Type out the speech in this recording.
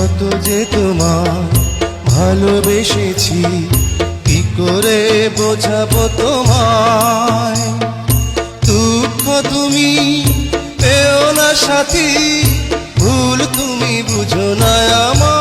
কত যে তোমায় ভালোবেসেছি, কি করে বোঝাবো তোমায়। দুঃখ তুমি পেও না সাথী, ভুল তুমি বুঝো না আমার।